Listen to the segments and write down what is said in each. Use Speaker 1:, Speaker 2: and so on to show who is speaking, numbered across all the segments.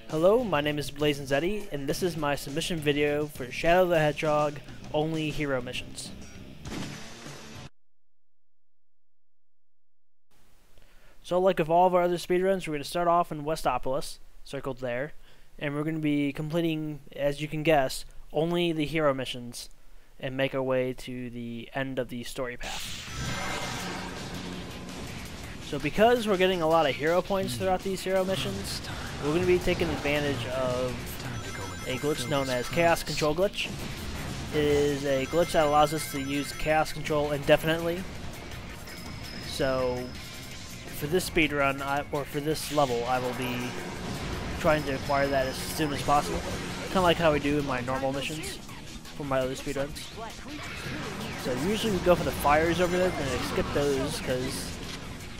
Speaker 1: Hello, my name is Zeddy, and this is my submission video for Shadow the Hedgehog only hero missions. So like with all of our other speedruns, we're going to start off in Westopolis, circled there, and we're going to be completing, as you can guess, only the hero missions, and make our way to the end of the story path. So because we're getting a lot of hero points throughout these hero missions, we're going to be taking advantage of a glitch known as Chaos Control Glitch. It is a glitch that allows us to use Chaos Control indefinitely. So for this speedrun, or for this level, I will be trying to acquire that as soon as possible. Kind of like how we do in my normal missions for my other speedruns. So usually we go for the fires over there, and I skip those because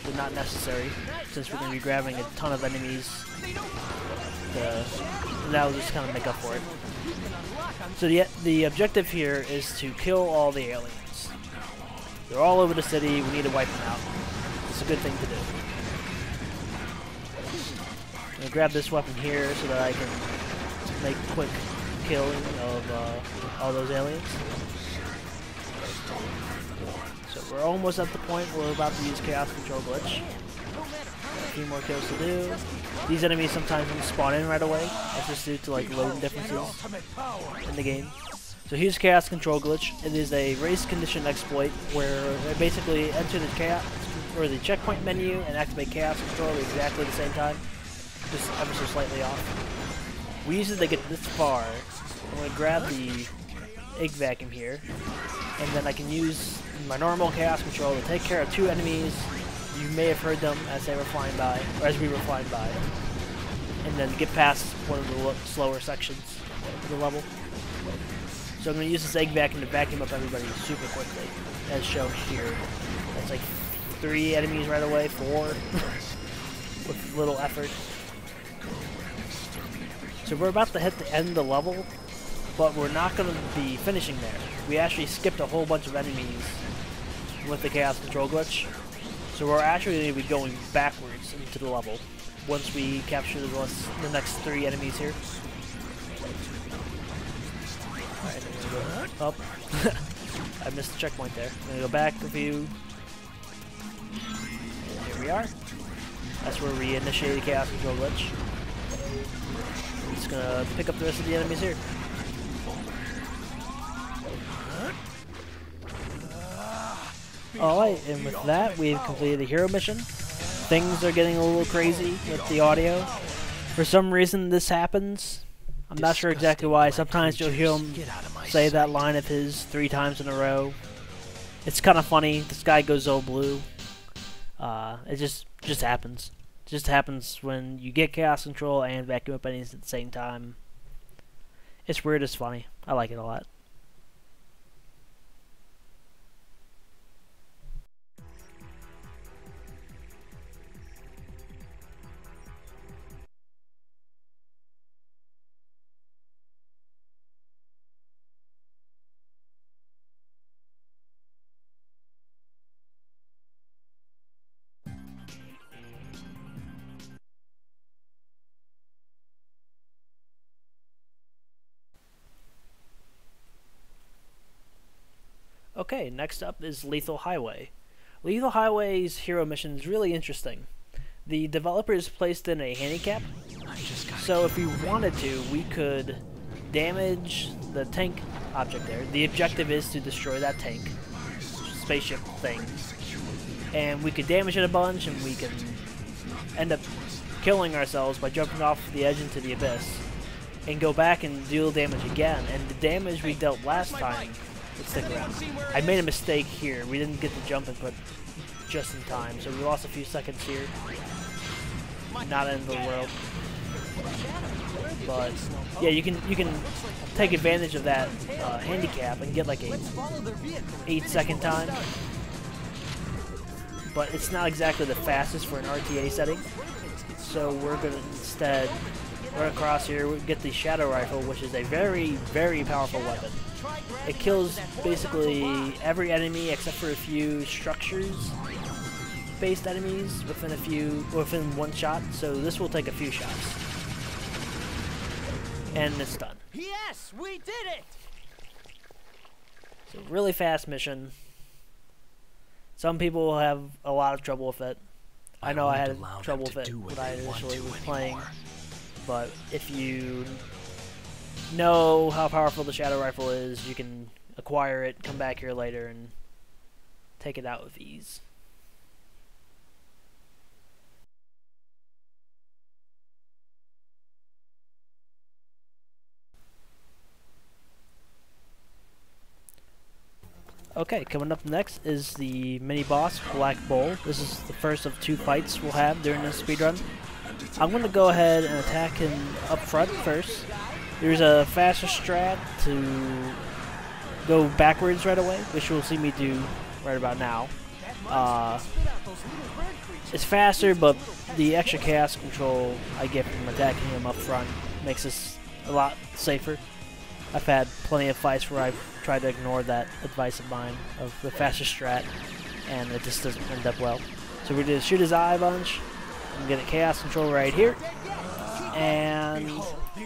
Speaker 1: they're not necessary, since we're going to be grabbing a ton of enemies. And that will just kind of make up for it. So the objective here is to kill all the aliens. They're all over the city, we need to wipe them out. It's a good thing to do. I'm going to grab this weapon here so that I can make quick killing of all those aliens. So we're almost at the point where we're about to use Chaos Control Glitch. A few more kills to do. These enemies sometimes don't spawn in right away. That's just due to like loading differences in the game. So here's Chaos Control Glitch. It is a race condition exploit where they basically enter the chaos or the checkpoint menu and activate Chaos Control at exactly the same time, just ever so slightly off. We use it to get this far. I'm going to grab the egg vacuum here, and then I can use my normal Chaos Control to take care of two enemies. You may have heard them as they were flying by, or as we were flying by, and then get past one of the slower sections of the level. So I'm going to use this egg vacuum to vacuum up everybody super quickly, as shown here. That's like 3 enemies right away, 4, with little effort. So we're about to hit the end of the level, but we're not going to be finishing there. We actually skipped a whole bunch of enemies with the Chaos Control Glitch. So we're actually going to be going backwards into the level once we capture the next 3 enemies here. Alright, I'm going to go up. I missed the checkpoint there. I'm going to go back a few. And here we are. That's where we initiate the Chaos Control Glitch. I'm just going to pick up the rest of the enemies here. Alright, and with that, we've completed the hero mission. Things are getting a little crazy with the audio. For some reason this happens. I'm not sure exactly why. Sometimes you'll hear him say that line of his 3 times in a row. It's kind of funny. The sky goes all blue. It just happens. It just happens when you get Chaos Control and vacuum up enemies at the same time. It's weird, it's funny. I like it a lot. Okay, next up is Lethal Highway. Lethal Highway's hero mission is really interesting. The developers placed in a handicap, so if we wanted to, we could damage the tank object there. The objective is to destroy that tank, spaceship thing, and we could damage it a bunch, and we can end up killing ourselves by jumping off the edge into the abyss, and go back and deal damage again, and the damage we dealt last time would stick around. I made a mistake here. We didn't get the jump input just in time, so we lost a few seconds here. Not end of the world. But yeah, you can take advantage of that handicap and get like a 8-second time. But it's not exactly the fastest for an RTA setting. So we're gonna instead run across here, we get the Shadow Rifle, which is a very, very powerful weapon. It kills basically every enemy except for a few structures-based enemies within one shot, so this will take a few shots. and it's done.
Speaker 2: Yes, we did it.
Speaker 1: So really fast mission. Some people will have a lot of trouble with it. I know I had trouble with it when I initially was playing, but if you know how powerful the Shadow Rifle is, you can acquire it, come back here later, and take it out with ease. Okay, coming up next is the mini-boss, Black Bull. This is the first of 2 fights we'll have during this speedrun. I'm going to go ahead and attack him up front first. There's a faster strat to go backwards right away, which you'll see me do right about now. It's faster, but the extra chaos control I get from attacking him up front makes this a lot safer. I've had plenty of fights where I've tried to ignore that advice of mine of the faster strat, and it just doesn't end up well. So we're going to shoot his eye a bunch. I'm going to get chaos control right here, and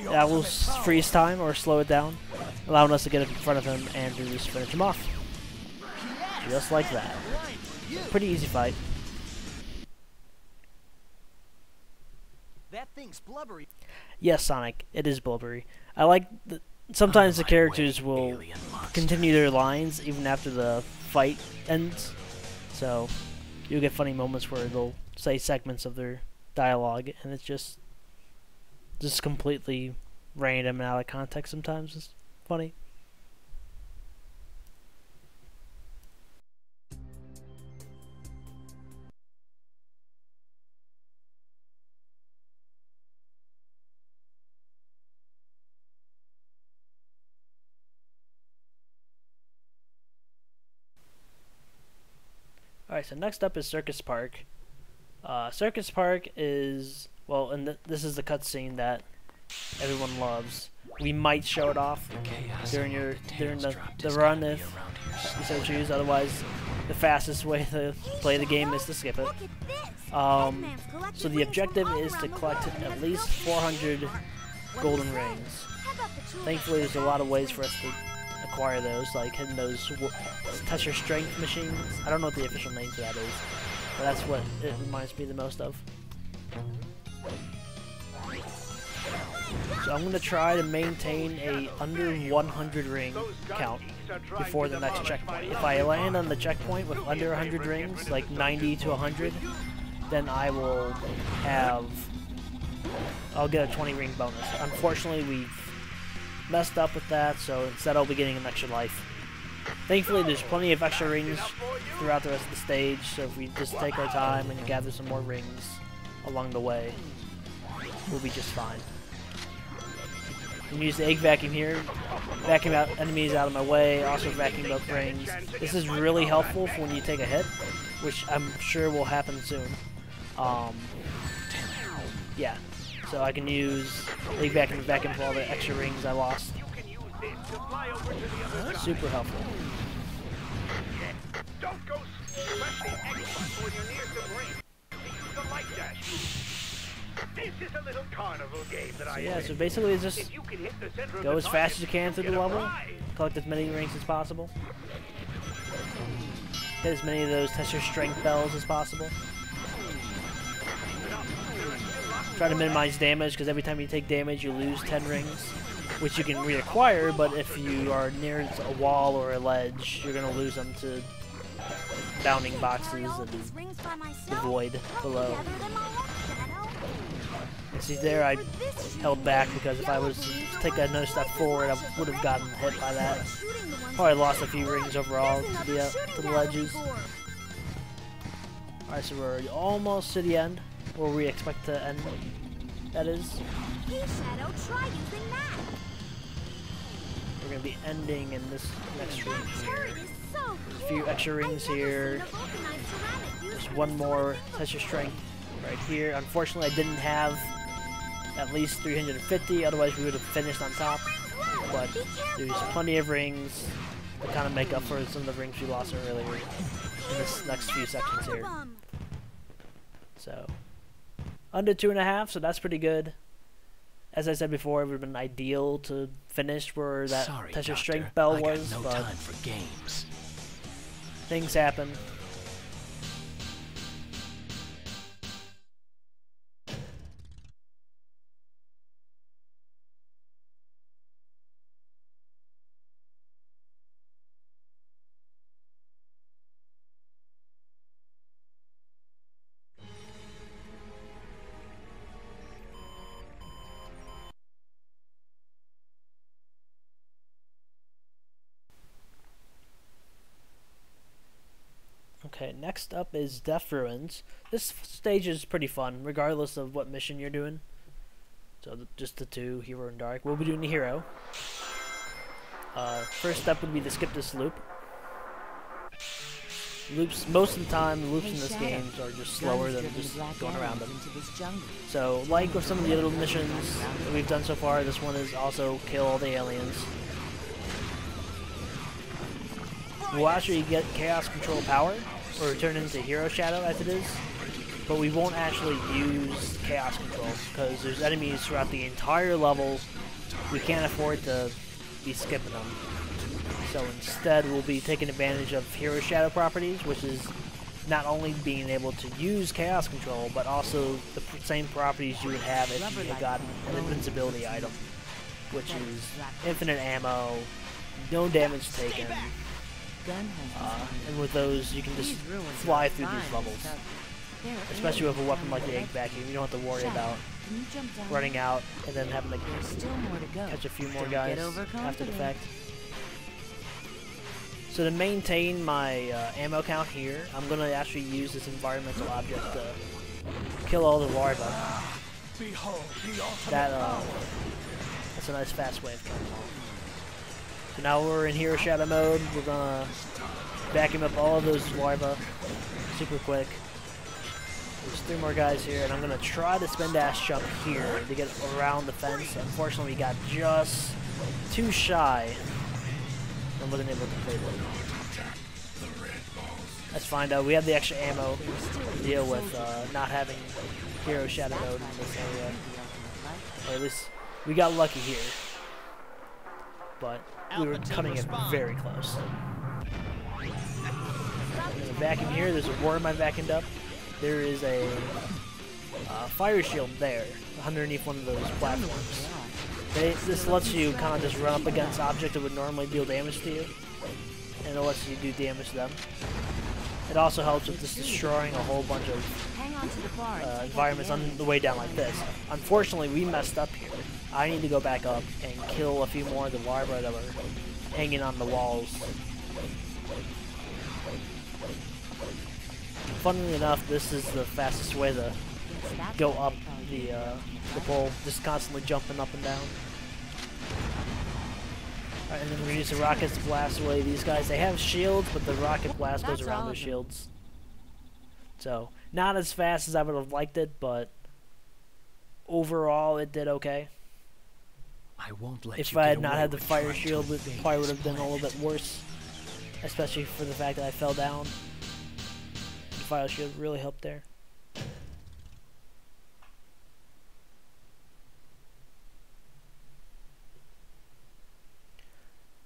Speaker 1: that will freeze time or slow it down, allowing us to get in front of him and to just finish him off. Just like that. Pretty easy fight.
Speaker 2: That thing's blubbery.
Speaker 1: Yes, Sonic, it is blubbery. I like the, sometimes the characters will continue their lines even after the fight ends, so you'll get funny moments where they'll say segments of their dialogue, and it's just completely random and out of context sometimes. It's funny. Alright, so next up is Circus Park. Circus Park is, well, and this is the cutscene that everyone loves. We might show it off during the run if you so choose. Otherwise, the fastest way to play the game is to skip it. So the objective is to collect at least 400 golden rings. Thankfully, there's a lot of ways for us to acquire those, like hitting those test your strength machines. I don't know what the official name for that is, but that's what it reminds me the most of. So I'm going to try to maintain a under 100 ring count before the next checkpoint. If I land on the checkpoint with under 100 rings, like 90 to 100, then I'll get a 20 ring bonus. Unfortunately, we've messed up with that, so instead I'll be getting an extra life. Thankfully, there's plenty of extra rings throughout the rest of the stage, so if we just take our time and gather some more rings along the way, we'll be just fine. You can use the egg vacuum here, vacuum out enemies out of my way, also vacuum up rings. This is really helpful for when you take a hit, which I'm sure will happen soon. Yeah. So I can use egg vacuum for all the extra rings I lost. Super helpful.
Speaker 3: Don't go smash the egg box when you're near some ring. Use the light dash. This is a little carnival game that
Speaker 1: so basically it's just go as fast as you can through the level, collect as many rings as possible, get as many of those test your strength bells as possible. Try to minimize damage, because every time you take damage you lose 10 rings, which you can reacquire, but if you are near a wall or a ledge, you're going to lose them to bounding boxes and the void below. And see there, I held back because if I was to take another step forward, I would have gotten hit by that. Probably lost a few rings overall to the ledges. Alright, so we're almost to the end, where we expect to end, that is.
Speaker 4: Hey Shadow, try using that.
Speaker 1: We're going to be ending in this next room here.
Speaker 4: So
Speaker 1: There's a few extra rings here. There's one more test your strength right here. Unfortunately, I didn't have at least 350, otherwise we would have finished on top. But there's plenty of rings to kind of make up for some of the rings we lost earlier in this next few sections here. So, under 2.5, so that's pretty good. As I said before, it would have been ideal to finish where that
Speaker 5: Sorry,
Speaker 1: test your
Speaker 5: Doctor.
Speaker 1: strength bell
Speaker 5: I got
Speaker 1: was,
Speaker 5: no
Speaker 1: but
Speaker 5: time for games.
Speaker 1: things happen. Okay, next up is Duff Ruins. This stage is pretty fun, regardless of what mission you're doing. So just the two, Hero and Dark. We'll be doing the Hero. First step would be to skip this loop. Loops, most of the time, the loops in this game are just slower than just going around them. So, like with some of the other missions that we've done so far, this one is also kill all the aliens. We'll actually get Chaos Control power, or turn into Hero Shadow as it is, but we won't actually use Chaos Control, because there's enemies throughout the entire level. We can't afford to be skipping them. So instead, we'll be taking advantage of Hero Shadow properties, which is not only being able to use Chaos Control, but also the same properties you would have if you had gotten an invincibility item, which is infinite ammo, no damage taken, and with those you can just fly through these levels. Especially with a weapon like the egg vacuum, you don't have to worry about running out and then having to catch a few more guys after the fact. So to maintain my ammo count here, I'm going to actually use this environmental object to kill all the larvae. That's a nice fast way of killing them all. So now we're in Hero Shadow mode. We're going to vacuum up all of those larvae super quick. There's 3 more guys here, and I'm going to try to spin dash jump here to get around the fence. Unfortunately, we got just too shy. I wasn't able to play them. That's fine though. We have the extra ammo to deal with not having Hero Shadow mode in this area. Or at least we got lucky here. But we were cutting it very close. There's a vacuum here. There's a worm I vacuumed up. There is a fire shield there underneath one of those platforms. This lets you kind of just run up against objects that would normally deal damage to you, and it lets you do damage to them. It also helps with just destroying a whole bunch of environments on the way down like this. Unfortunately, we messed up here. I need to go back up and kill a few more of the larvae that were hanging on the walls. Funnily enough, this is the fastest way to go up the pole, just constantly jumping up and down. Alright, and then we use the rockets to blast away these guys. They have shields, but the rocket blast goes around their shields. So, not as fast as I would have liked it, but overall it did okay.
Speaker 5: I won't let
Speaker 1: if
Speaker 5: you
Speaker 1: I
Speaker 5: get
Speaker 1: had not
Speaker 5: away
Speaker 1: had the
Speaker 5: with
Speaker 1: fire
Speaker 5: trying to
Speaker 1: shield, it
Speaker 5: evade
Speaker 1: probably would
Speaker 5: this
Speaker 1: have been a little bit worse. Especially for the fact that I fell down. The fire shield really helped there.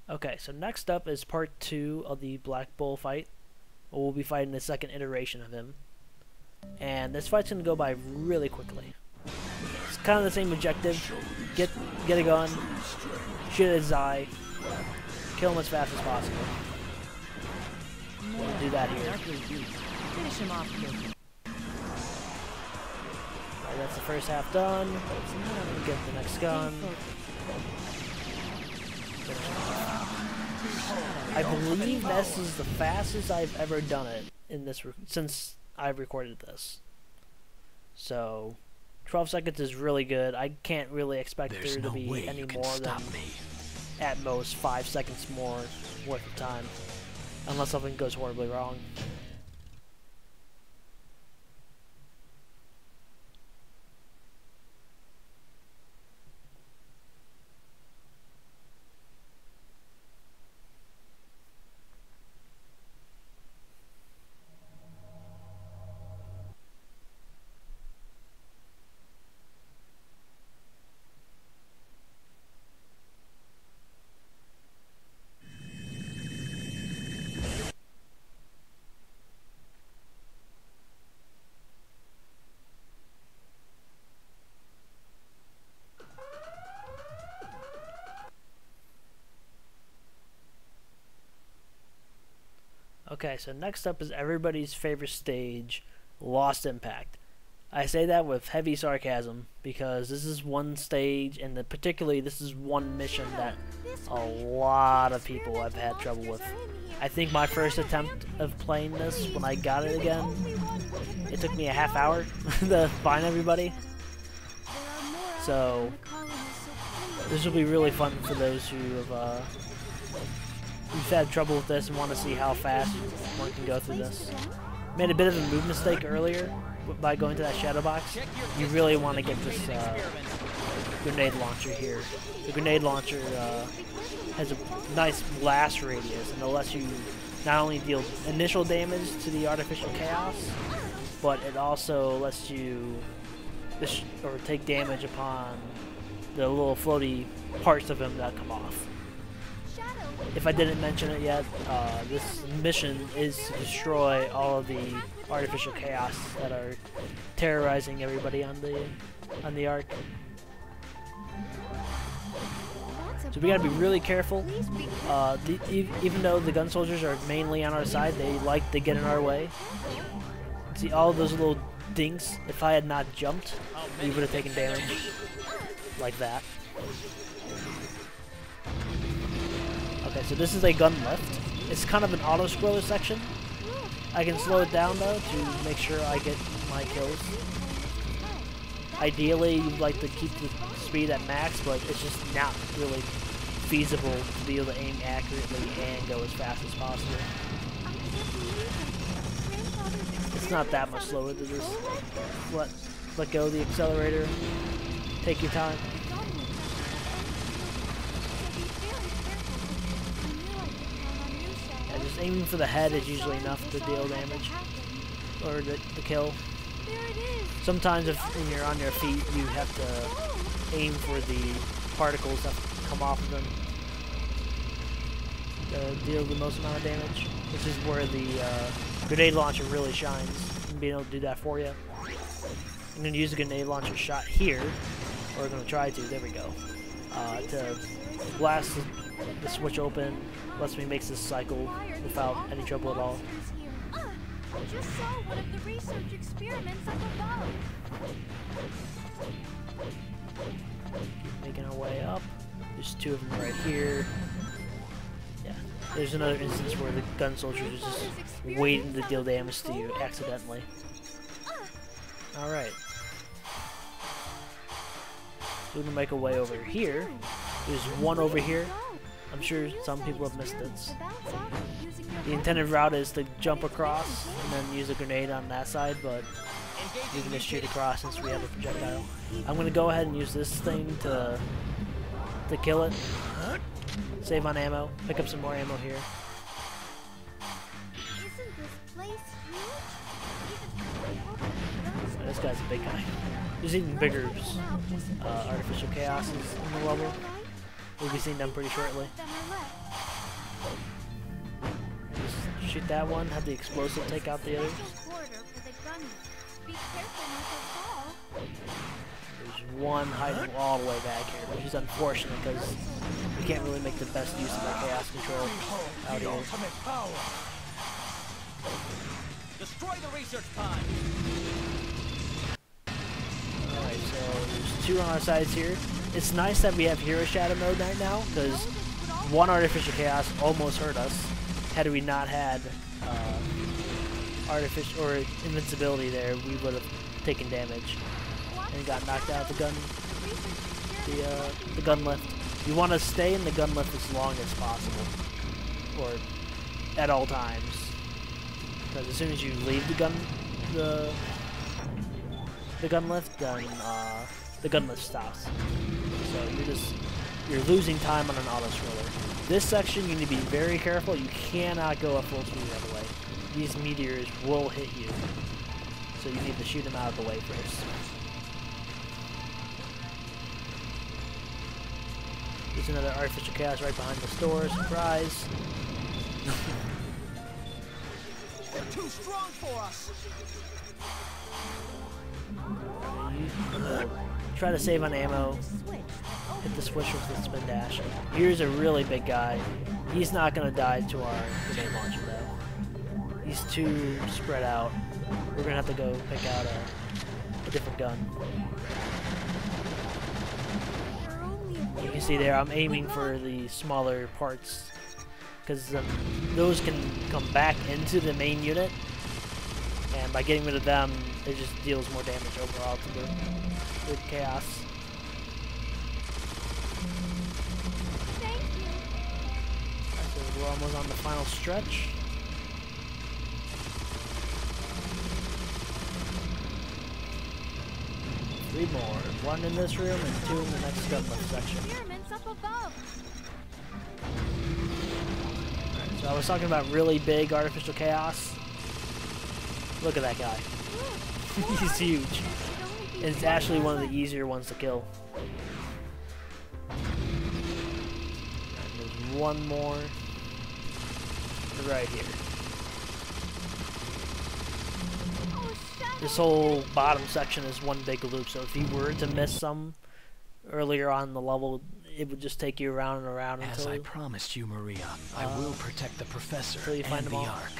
Speaker 1: Okay, so next up is part 2 of the Black Bull fight. We'll be fighting the second iteration of him. And this fight's going to go by really quickly. It's kind of the same objective. Get a gun, shoot at his eye, kill him as fast as possible. We'll do that here.
Speaker 2: Finish him off quick.
Speaker 1: Right, that's the first half done. We'll get the next gun. I believe this is the fastest I've ever done it in this since I've recorded this. So 12 seconds is really good. I can't really expect there to be any more than at most 5 seconds more worth of time, unless something goes horribly wrong. Okay, so next up is everybody's favorite stage, Lost Impact. I say that with heavy sarcasm because this is one stage, and particularly this is one mission that a lot of people have had trouble with. I think my first attempt of playing this, when I got it again, it took me a half hour to find everybody. So this will be really fun for those who have who've had trouble with this and want to see how fast one can go through this. Made a bit of a move mistake earlier by going to that shadow box. You really want to get this grenade launcher here. The grenade launcher has a nice blast radius, and it lets you not only deal initial damage to the artificial chaos, but it also lets you take damage upon the little floaty parts of him that come off. If I didn't mention it yet, this mission is to destroy all of the artificial chaos that are terrorizing everybody on the arc. So we gotta be really careful. Even though the gun soldiers are mainly on our side, they like to get in our way. See all of those little dinks? If I had not jumped, we would have taken damage like that. Okay, so this is a gun lift. It's kind of an auto-scroller section. I can slow it down though to make sure I get my kills. Ideally, you'd like to keep the speed at max, but it's just not really feasible to be able to aim accurately and go as fast as possible. It's not that much slower to just let go of the accelerator. Take your time. Yeah, just aiming for the head is usually enough to deal damage or the kill. Sometimes when you're on your feet, you have to aim for the particles that come off of them to deal the most amount of damage, which is where the grenade launcher really shines and being able to do that for you. I'm going to use a grenade launcher shot here, or we're going to try to, there we go, to blast the switch open. Lets me make this cycle without any trouble at all.
Speaker 4: I just saw one of the research experiments up above.
Speaker 1: Keep making our way up. There's two of them right here. Yeah. There's another instance where the gun soldier is just waiting to deal damage to you accidentally. Alright. So we're gonna make our way over here. There's one over here. I'm sure some people have missed it. The intended route is to jump across and then use a grenade on that side, but we can just shoot across since we have a projectile. I'm going to go ahead and use this thing to kill it. Save on ammo. Pick up some more ammo here. This guy's a big guy. There's even bigger artificial chaoses in the level. We'll be seeing them pretty shortly. Just shoot that one, have the explosive take out the others. There's one hiding all the way back here, which is unfortunate because we can't really make the best use of our chaos control out here.
Speaker 5: Destroy the research pod.
Speaker 1: Alright, so there's two on our sides here. It's nice that we have Hero Shadow mode right now, because one artificial chaos almost hurt us. Had we not had artificial or invincibility there, we would have taken damage and got knocked out of the gun lift. You want to stay in the gun lift as long as possible, or at all times, because as soon as you leave the gun lift, then the gun lift stops. So you're losing time on an auto scroller. This section you need to be very careful. You cannot go at full speed the other way. These meteors will hit you, so you need to shoot them out of the way first. There's another artificial chaos right behind the store. Surprise!
Speaker 5: They're too strong for us.
Speaker 1: Try to save on ammo. Hit the switch with the spin dash. Here's a really big guy. He's not gonna die to our grenade launcher though. enemy's too spread out, we're gonna have to go pick out a different gun. You can see there, I'm aiming for the smaller parts, because those can come back into the main unit, and by getting rid of them, it just deals more damage overall to the chaos.
Speaker 4: Thank you.
Speaker 1: Alright, so we're almost on the final stretch. Three more. One in this room and two in the next gunlift section.
Speaker 4: Experiments up above.
Speaker 1: Alright, so I was talking about really big artificial chaos. Look at that guy. He's huge. And it's actually one of the easier ones to kill. And there's one more right here. This whole bottom section is one big loop, so if you were to miss some earlier on in the level, it would just take you around and around
Speaker 6: As
Speaker 1: until
Speaker 6: I promised you, Maria, I will protect the professor
Speaker 1: until you find
Speaker 6: and
Speaker 1: them
Speaker 6: the
Speaker 1: all.
Speaker 6: Ark.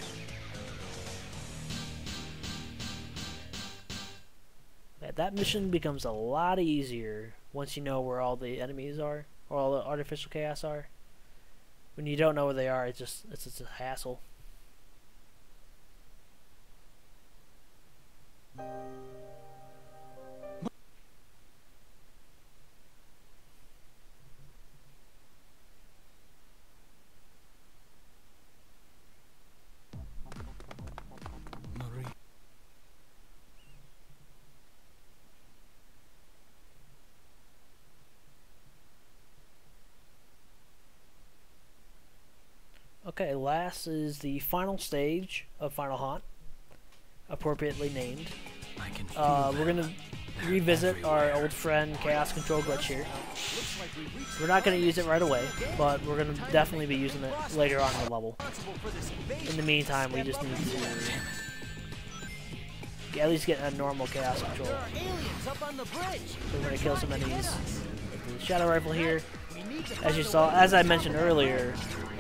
Speaker 1: Yeah, that mission becomes a lot easier once you know where all the enemies are, or all the artificial chaos are. When you don't know where they are, it's just a hassle.
Speaker 6: Maria.
Speaker 1: Okay, last is the final stage of Final Haunt, appropriately named.
Speaker 6: I can feel
Speaker 1: We're gonna revisit our old friend Chaos Control Glitch here. We're not gonna use it right away, but we're gonna definitely be using it later on in the level. In the meantime, we just need to at least get a normal Chaos Control.
Speaker 5: Aliens up on the bridge.
Speaker 1: So we're gonna kill some enemies with the Shadow Rifle here. As you saw, as I mentioned earlier,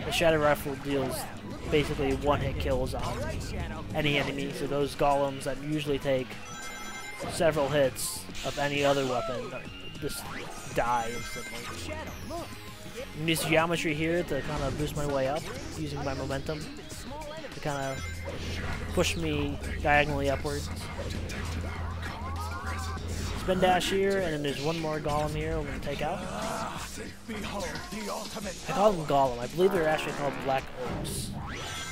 Speaker 1: the Shadow Rifle deals basically one-hit kills on any enemy, so those golems that usually take several hits of any other weapon just die instantly. I'm using geometry here to kind of boost my way up, using my momentum to kind of push me diagonally upwards. Spin dash here, and then there's one more golem here we're going to take out. I call them golem. I believe they're actually called black oaks.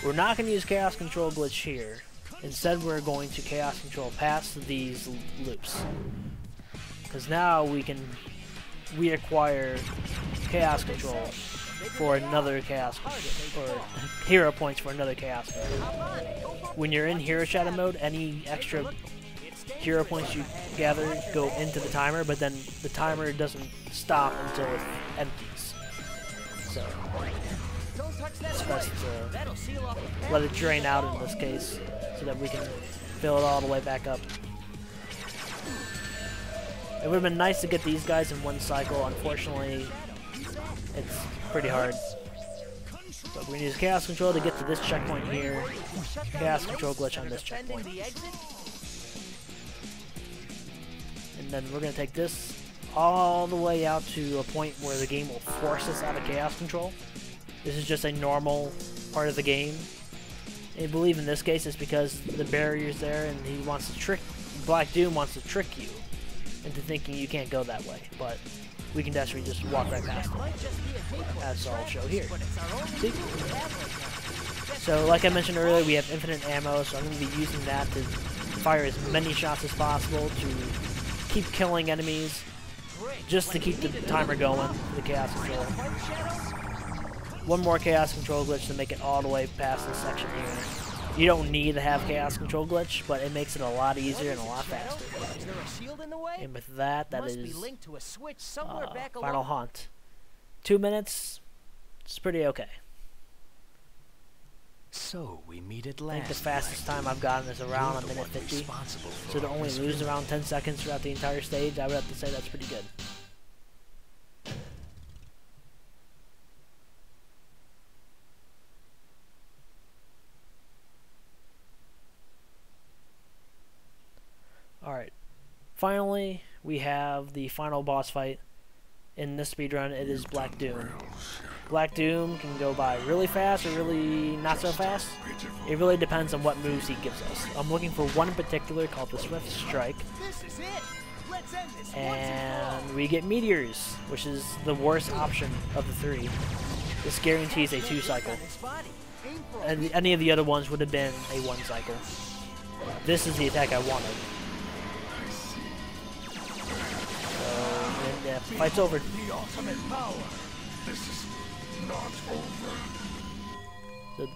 Speaker 1: We're not going to use chaos control glitch here. Instead, we're going to chaos control past these loops. Because now we can reacquire chaos control for another chaos control, or hero points for another chaos control. When you're in hero shadow mode, any extra hero points you gather go into the timer, but then the timer doesn't stop until it empties. So it's best to let it drain out in this case, so that we can fill it all the way back up. It would have been nice to get these guys in one cycle. Unfortunately, it's pretty hard. But we're going to use Chaos Control to get to this checkpoint here. Chaos Control glitch on this checkpoint. And then we're going to take this all the way out to a point where the game will force us out of Chaos Control. This is just a normal part of the game. I believe in this case it's because the barrier's there and he wants to trick, Black Doom wants to trick you into thinking you can't go that way, but we can actually just walk right past it, as I'll show here. See? So like I mentioned earlier, we have infinite ammo, so I'm going to be using that to fire as many shots as possible to keep killing enemies, just to keep the timer going, the Chaos Control. One more Chaos Control glitch to make it all the way past this section here. You don't need to have Chaos Control glitch, but it makes it a lot easier and a lot faster. And with that, that is Final Haunt. 2 minutes, it's pretty okay.
Speaker 6: So we meet at
Speaker 1: I
Speaker 6: last.
Speaker 1: think the fastest time I've gotten is around a minute 50. So to only lose around 10 seconds throughout the entire stage, I would have to say that's pretty good. finally, we have the final boss fight in this speedrun. It is Black Doom. Black Doom can go by really fast or really not so fast. It really depends on what moves he gives us. I'm looking for one in particular called the Swift Strike.
Speaker 5: This is it. Let's end this
Speaker 1: And we get Meteors, which is the worst option of the three. This guarantees a 2 cycle. And any of the other ones would have been a 1 cycle. This is the attack I wanted. So, yeah, fight's over.
Speaker 3: The ultimate power. This is not over.
Speaker 1: So,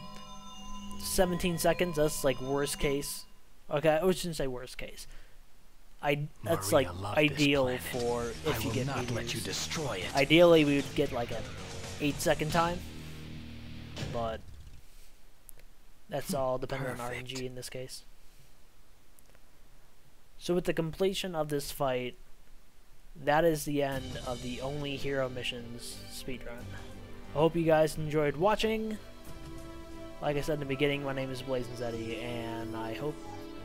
Speaker 1: 17 seconds, that's like worst case. Okay, I shouldn't say worst case. That's
Speaker 6: Maria
Speaker 1: like
Speaker 6: loved
Speaker 1: ideal
Speaker 6: this planet.
Speaker 1: for if
Speaker 6: I
Speaker 1: you
Speaker 6: will
Speaker 1: get
Speaker 6: not
Speaker 1: meteors.
Speaker 6: let you destroy it.
Speaker 1: Ideally, we would get like an 8-second time, but that's all dependent on
Speaker 6: Perfect.
Speaker 1: RNG in this case. So with the completion of this fight, that is the end of the Only Hero Missions speedrun. I hope you guys enjoyed watching. Like I said in the beginning, my name is Blazing Zeddy, and I hope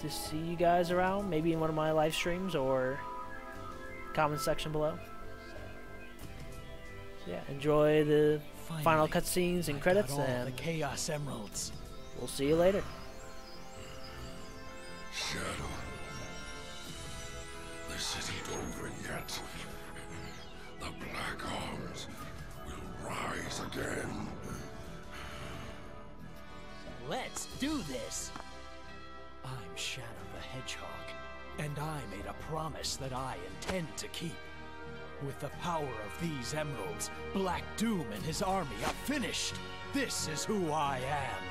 Speaker 1: to see you guys around, maybe in one of my live streams or comment section below. So yeah, enjoy the final cutscenes and credits,
Speaker 5: all the
Speaker 1: and
Speaker 5: Chaos Emeralds.
Speaker 1: we'll see you later.
Speaker 7: Shadow. This isn't over yet. The Black Arms will rise again.
Speaker 5: Let's do this. I'm Shadow the Hedgehog, and I made a promise that I intend to keep. With the power of these emeralds, Black Doom and his army are finished. This is who I am.